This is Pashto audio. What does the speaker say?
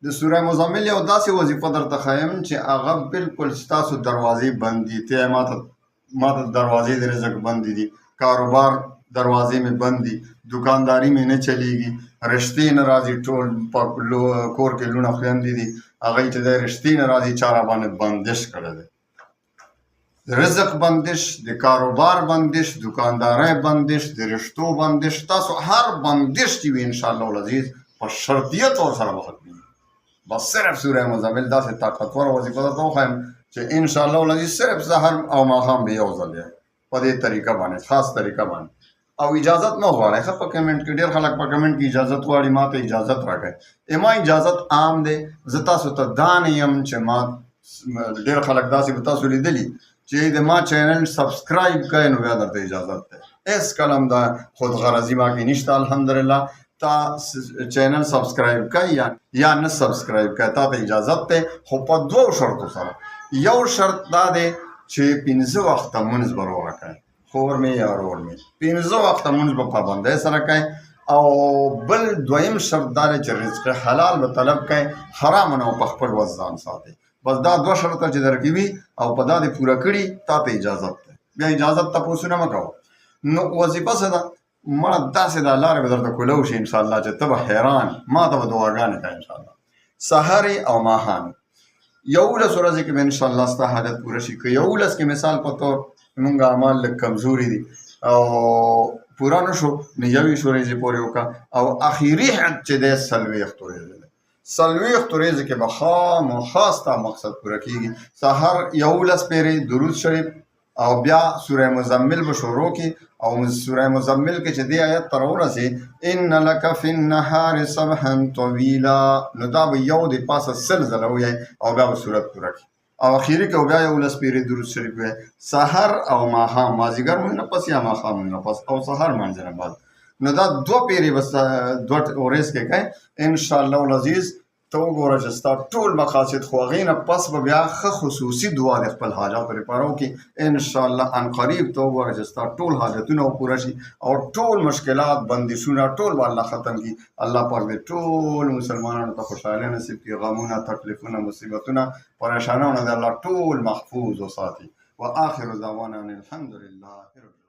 د سوره مزمل یو داسې وظیفه درته ښیم چې هغه بالکل ستاسو دروازې بند دي. ته ماته دروازې د رزق بند دي، کاروبار دروازې مې بند دي، دکانداري مې نه چلیږي، رشتې نه راځي، ټول په کور کې لوڼه خویندې دي هغوی چې دی رشتې نه راځي، چا را باندې بندش کړی دی. رزق بندش، د کاروبار بندش، دکاندارۍ بندش، د رشتو بندش، تاسو هر بندش چې وي انشاءالله العزیز په شرطیت ورسره به ختمېږي. بس صرف سوره مزمل داسې طاقتوره وظیفه درته وښیم چې انشاءالله العزیز صرف سحر او ماښام به یو ځل دی په دې طریقه باندې، خاص طریقه باندې. او اجازت مه غواړئ. ښه په کمنټ کې ډېر خلک په کمنټ کې اجازت غواړي، ما ته اجازت راکړئ. ما اجازت عام دی. زه تاسو ته دا نه یم چې ما ډېر خلک داسې به تاسو لیدلي چې د ما چینل سبسکرایب کوئ نو بیا درته اجازت دی. هېڅ کله هم دا خودغرضي ما کې نشته. الحمدلله تا چینل سبسکرایب کوي یا نه سبسکرایب کوي، تا ته اجازت دی، خو په دوو شرطو سره. یو شرط دا دی چې 15 وخته مونځ به روغه کوئ، خور مې یا ورور مې 15 وخته مونځ به پابندۍ سره کوئ. او بل دویم شرط دا دی چې رزق حلال به طلب کوئ، حرام نه په خپل وس ځان ساتئ. بس دا دوه شرطه چې درکې وي او په دا دې پوره کړي تا ته اجازت دی. بیا اجازت تپوسونه مه کوه. نو وظیفه څه ده؟ مړه داسې دا لارې به درته کولو شي انشاءالله چې ته به حیران. ما ته به دعاګانې کوې انشاءالله. سحر او ماښام 11 ورځې کې به انشاءالله ستا حاجت پوره شي. که 11 کې مثال په طور مونږ اعمال لږ کمزوري دي او پوره نه شو نو 21 ورځې پورې وکړه. او اخري حد چې دی 40 ورځې دی. 40 ورځې کې به خامخا ستا مقصد پوره کېږي. سحر 11 پېرې درود شریف او بیا سوره مزمل به شروع کړي. او سوره مزمل کې چې دې آیت ته راورسې ان لک فی النهار سبحا طویلا، نو دا به یو د پاسه 100 ځله ووایئ او بیا به صورت پوره کړي. او اخري کې بیا 11 پېرې درود شریف ووایئ. سحر او ماښام، مازدیګر مونځ نه پس یا ماښام مونځ نه پس او سحر مونځ نه بعد، نو دا 2 پېرې به 2 ورځ کې کوئ انشاءالله العزیز. ته وګوره چې ستا ټول مقاصد خو هغې نه پس به بیا ښه خصوصي دعا د خپل حاجاتو لپاره وکړي انشاءالله. ان قریب ته وګوره چې ستا ټول حاجتونه پوره شي او ټول مشکلات بندشونه ټول به الله ختم کړي. الله پاک دې ټول مسلمانانو ته خوشحالي نصیب کړي، غمونه، تکلیفونه، مصیبتونه، پریشانونه د الله ټول محفوظ وساتي. واخر دعوانا ان الحمد لله رب